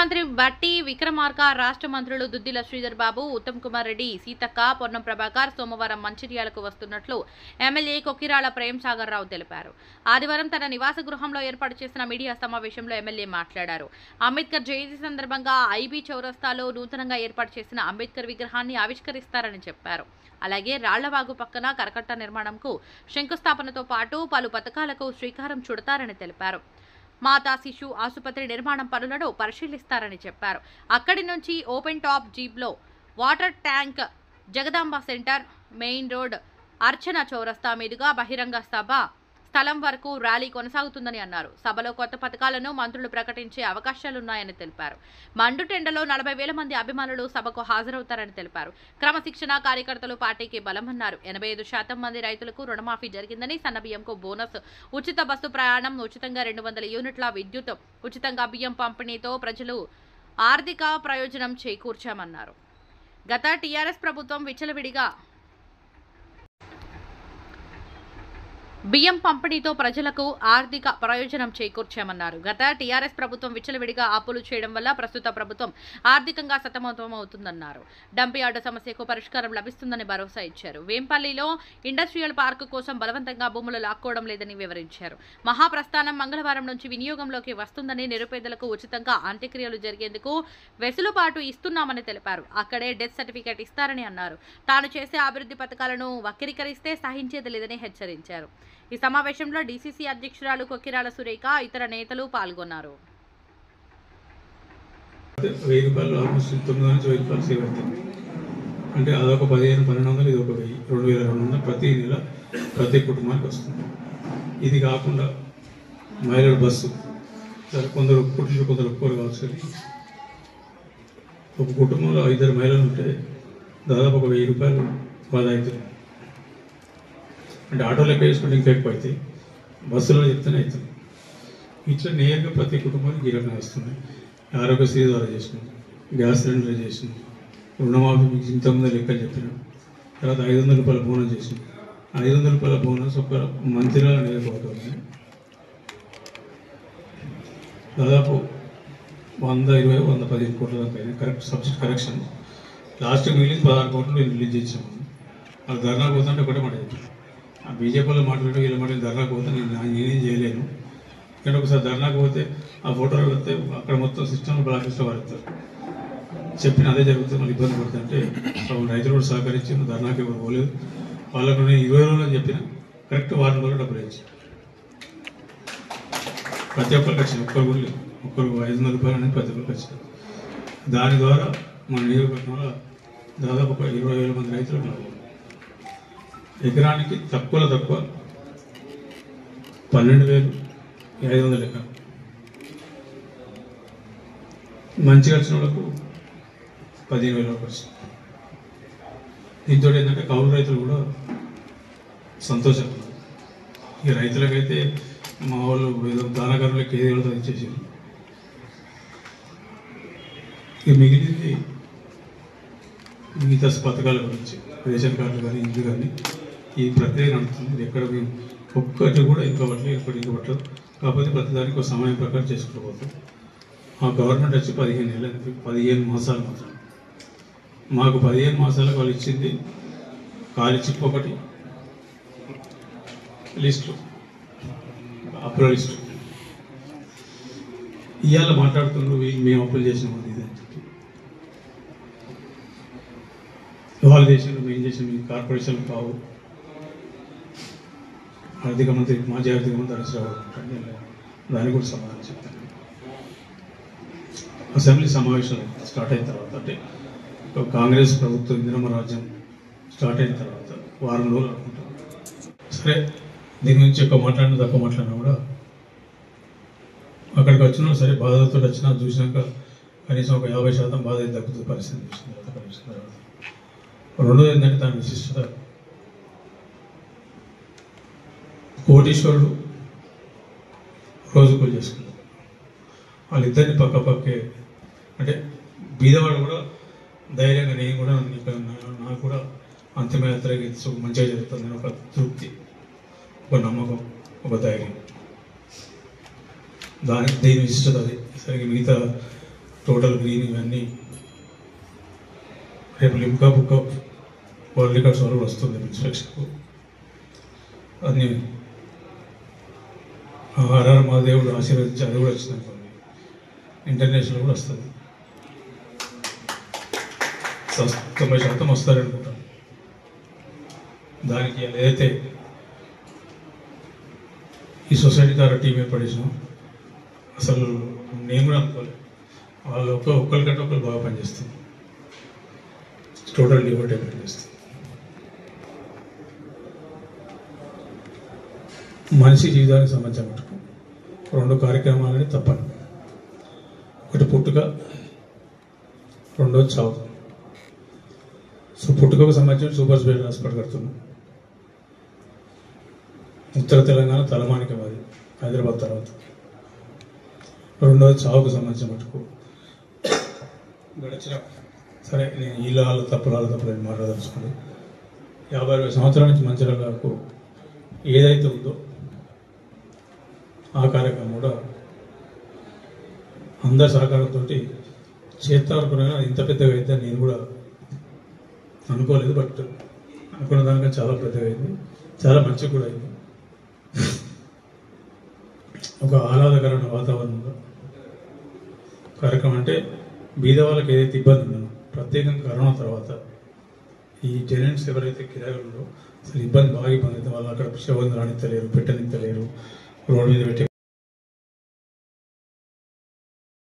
ముఖ్యమంత్రి బట్టి విక్రమార్క, రాష్ట్ర మంత్రులు దుద్దిల శ్రీధర్ బాబు, ఉత్తమ్ కుమార్ రెడ్డి, సీతక్క, పొన్నం ప్రభాకర్ సోమవారం మంచిర్యాలకు వస్తున్నట్లు ఎమ్మెల్యే కొక్కిరాల ప్రేమ్ సాగర్ రావు తెలిపారు. ఆదివారం తన నివాస గృహంలో ఏర్పాటు చేసిన మీడియా సమావేశంలో ఎమ్మెల్యే మాట్లాడారు. అంబేద్కర్ జయంతి సందర్భంగా ఐబీ చౌరస్తాలో నూతనంగా ఏర్పాటు చేసిన అంబేద్కర్ విగ్రహాన్ని ఆవిష్కరిస్తారని చెప్పారు. అలాగే రాళ్లవాగు పక్కన కరకట్ట నిర్మాణంకు శంకుస్థాపనతో పాటు పలు పథకాలకు శ్రీకారం చుడతారని తెలిపారు. మాతా శిశు ఆసుపత్రి నిర్మాణం పనులను పరిశీలిస్తారని చెప్పారు. అక్కడి నుంచి ఓపెన్ టాప్ జీప్లో water tank, Jagadamba centre, main road, Archana చౌరస్తా మీదుగా బహిరంగ సభ స్థలం వరకు ర్యాలీ కొనసాగుతుందని అన్నారు. సభలో కొత్త పథకాలను మంత్రులు ప్రకటించే అవకాశాలున్నాయని తెలిపారు. మండుటెండలో 40,000 మంది అభిమానులు సభకు హాజరవుతారని తెలిపారు. క్రమశిక్షణ కార్యకర్తలు పార్టీకి బలమన్నారు. 85% మంది రైతులకు రుణమాఫీ జరిగిందని, సన్నబియ్యంకు బోనస్, ఉచిత బస్సు ప్రయాణం, ఉచితంగా 200 యూనిట్ల విద్యుత్, ఉచితంగా బియ్యం పంపిణీతో ప్రజలు ఆర్థిక ప్రయోజనం చేకూర్చామన్నారు. గత టీఆర్ఎస్ ప్రభుత్వం విచ్చలవిడిగా బియ్యం పంపిణీతో ప్రజలకు ఆర్థిక ప్రయోజనం చేకూర్చామన్నారు. గత టీఆర్ఎస్ ప్రభుత్వం విచ్చలవిడిగా అప్పులు చేయడం వల్ల ప్రస్తుత ప్రభుత్వం ఆర్థికంగా సతమతమవుతుందన్నారు. డంపియార్డు సమస్యకు పరిష్కారం లభిస్తుందని భరోసా ఇచ్చారు. వేంపల్లిలో ఇండస్ట్రియల్ పార్కు కోసం బలవంతంగా భూములు లాక్కోవడం లేదని వివరించారు. మహాప్రస్థానం మంగళవారం నుంచి వినియోగంలోకి వస్తుందని, నిరుపేదలకు ఉచితంగా అంత్యక్రియలు జరిగేందుకు వెసులుబాటు ఇస్తున్నామని తెలిపారు. అక్కడే డెత్ సర్టిఫికేట్ ఇస్తారని అన్నారు. తాను చేసే అభివృద్ధి పథకాలను వక్రీకరిస్తే సహించేది లేదని హెచ్చరించారు. ఈ సమావేశంలో డీసీసీ అధ్యక్షురాలు కొక్కిరాల సురేఖ, ఇతర నేతలు పాల్గొన్నారు. 1000 రూపాయలు ఆల్మోస్ట్ 900 నుంచి 1000 రూపాయలు సేవ్ అవుతుంది. అంటే అదొక 1500-1200, ఇది ఒక 1000, 2200 ప్రతి నెల ప్రతి కుటుంబానికి వస్తుంది. ఇది కాకుండా మహిళల బస్సు, సరే కొందరు పురుషులు కొందరు ఒప్పుకోరు కావచ్చు, కానీ ఒక కుటుంబంలో 2 మహిళలు ఉంటే దాదాపు ఒక 1000 రూపాయలు బాధ అవుతుంది. అంటే ఆటోలో వేసుకుంటే ఇంకా ఎక్కువ అవుతాయి, బస్సులో చెప్తేనే అవుతుంది. ఇట్లా నేరుగా ప్రతి కుటుంబానికి ఈ రకంగా వస్తున్నాయి. ఆరోగ్యశ్రీ ద్వారా చేసినాం, గ్యాస్ సిలిండర్ చేసినాం, రుణమాఫీ మీకు ఇంతకుముందు లెక్కలు చెప్పినాం. తర్వాత 500 రూపాయల బోనస్ చేసినాం. 500 రూపాయల బోనస్ ఒక మంత్రిగా నేర్పోతుంది. దాదాపు 120-115 కోట్ల దాకా అయింది. Correct subsidy correction. లాస్ట్ మిగిలింది 16 కోట్లు నేను రిలీజ్ చేసాము. వాళ్ళు ధర్నా పోతుంటే ఒకటే మాట చెప్పారు. ఆ బీజేపీలో మాట్లాడి వీళ్ళ మాట ధర్నాకు పోతే నేనేం చేయలేను. కానీ ఒకసారి ధర్నాకు పోతే ఆ ఫోటోలు వస్తే అక్కడ మొత్తం సిస్టమ్ బ్లాక్ లిస్ట్లో వాడతారు. చెప్పిన అదే జరుగుతుంది, మళ్ళీ ఇబ్బంది పడుతుంటే రైతులు కూడా సహకరించి ధర్నాకి ఎవరు పోలేదు. వాళ్ళకు నేను 20 రోజులు అని చెప్పిన కరెక్ట్ వారం రోజులు డబ్బులు ఇచ్చి ప్రతి ఒక్కరికి వచ్చింది. ఒక్కరు కూడా లేదు. ఒక్కరు 500 రూపాయలు అనేది ప్రతి ఒక్కరికి వచ్చింది. దాని ద్వారా మన నియోజకవర్గంలో దాదాపు ఒక 20,000 మంది రైతులకు ఎకరానికి తక్కువ 12,500 ఎకరం. మంచిగా వచ్చిన వాళ్ళకు 15,000 వరకు వచ్చింది. దీంతో ఏంటంటే కౌలు రైతులు కూడా సంతోషంగా. ఈ రైతులకైతే మా వాళ్ళు ఏదో దానకరులకు ఏదో ఇచ్చేసారు. ఇక మిగిలింది మిగతా పథకాల గురించి, రేషన్ కార్డులు కానీ ఇల్లు కానీ ఈ ప్రక్రియ నడుస్తుంది. ఎక్కడ ఒక్కటి కూడా ఇంకోవట్లేదు, ఇంకోవట్లేదు. కాకపోతే ప్రతిదానికి ఒక సమయం ప్రకారం చేసుకుంటూ పోతాం. మా గవర్నమెంట్ వచ్చి 15 ఏళ్ళు, 15 మాసాలు మాత్రం. మాకు 15 మాసాలకు వాళ్ళు ఇచ్చింది ఖాళీ చిప్ ఒకటి, లిస్టు, అప్పుల లిస్టు. ఇవాళ మాట్లాడుతున్నారు మేము అప్పులు చేసినాం ఇది అని చెప్పి. వాళ్ళు చేసినారు, మేము చేసినాం, కార్పొరేషన్ కావు. ఆర్థిక మంత్రి, మాజీ ఆర్థిక మంత్రి హరీశ్రావు ఉంటాడు, దానికి కూడా సమాధానం చెప్తాను. అసెంబ్లీ సమావేశాలు స్టార్ట్ అయిన తర్వాత, అంటే కాంగ్రెస్ ప్రభుత్వం ఇందిరమ్మ రాజ్యం స్టార్ట్ అయిన తర్వాత వారం రోజులు అనుకుంటాం. సరే, దీని గురించి ఎక్కువ మాట్లాడినా తక్కువ మాట్లాడినా కూడా అక్కడికి వచ్చినా సరే బాధతో వచ్చినా చూసినాక కనీసం ఒక 50% బాధ దక్కుతుంది పరిస్థితి చూసిన తర్వాత. రెండోది ఏంటంటే దాని విశిష్టత. కోటీశ్వరుడు రోజు పూజ చేసుకున్నారు. వాళ్ళిద్దరిని పక్కపక్కే, అంటే బీదవాడు కూడా ధైర్యంగా నేను కూడా నాకు కూడా అంతిమయాత్రకి మంచిగా జరుగుతుందని ఒక తృప్తి, ఒక నమ్మకం, ఒక ధైర్యం. దీని విశిష్టత అది. సరిగ్గా మిగతా టోటల్ గ్రీన్ ఇవన్నీ రేపు Limca book of world records వరకు వస్తుంది ఇన్స్పెక్షన్కు. అది ఆర్ఆర్ మహాదేవుడు ఆశీర్వదించి అది కూడా వచ్చింది అనుకోండి, ఇంటర్నేషనల్ కూడా వస్తుంది. 90% వస్తారనుకుంటాం. దానికి ఏదైతే ఈ సొసైటీ ద్వారా టీం ఏర్పడేసినాం, అసలు నేను కూడా అనుకోలేదు. వాళ్ళు ఒక్కరికంటే ఒకరు బాగా పనిచేస్తుంది, టోటల్ డివోట్ పనిచేస్తుంది. మనిషి జీవితానికి సంబంధించిన మటుకు 2 కార్యక్రమాలని తప్పను. ఒకటి పుట్టుక, రెండోది చావు. సో పుట్టుకకు సంబంధించిన సూపర్ స్పెషల్ హాస్పిటల్ కడుతున్నాం. ఉత్తర తెలంగాణ తలమానికం, అది హైదరాబాద్ తర్వాత. రెండోది చావుకు సంబంధించిన మటుకు గడిచిన సరే నేను వాళ్ళ తప్పులు నేను మాట్లాడదలుచుకోండి. 50-60 సంవత్సరాల నుంచి మంచిర్యాలకు ఏదైతే ఉందో ఆ కార్యక్రమం కూడా అందరి సహకారంతో చేస్తానుకున్నా. ఇంత పెద్దగా అయితే నేను కూడా అనుకోలేదు, బట్ అనుకున్న దానికంటే చాలా పెద్దగా అయింది, చాలా మంచిగా కూడా అయింది. ఒక ఆహ్లాదకరమైన వాతావరణంలో కార్యక్రమం అంటే బీద వాళ్ళకి ఏదైతే ఇబ్బంది ఉందో, ప్రత్యేకంగా కరోనా తర్వాత ఈ టెనెంట్స్ ఎవరైతే కిరాయిలు అసలు బాగా ఇబ్బంది అయితే వాళ్ళు అక్కడ శవం రానిత్తలేరు, పెట్టనిత్తలేరు, రోడ్డు మీద పెట్టే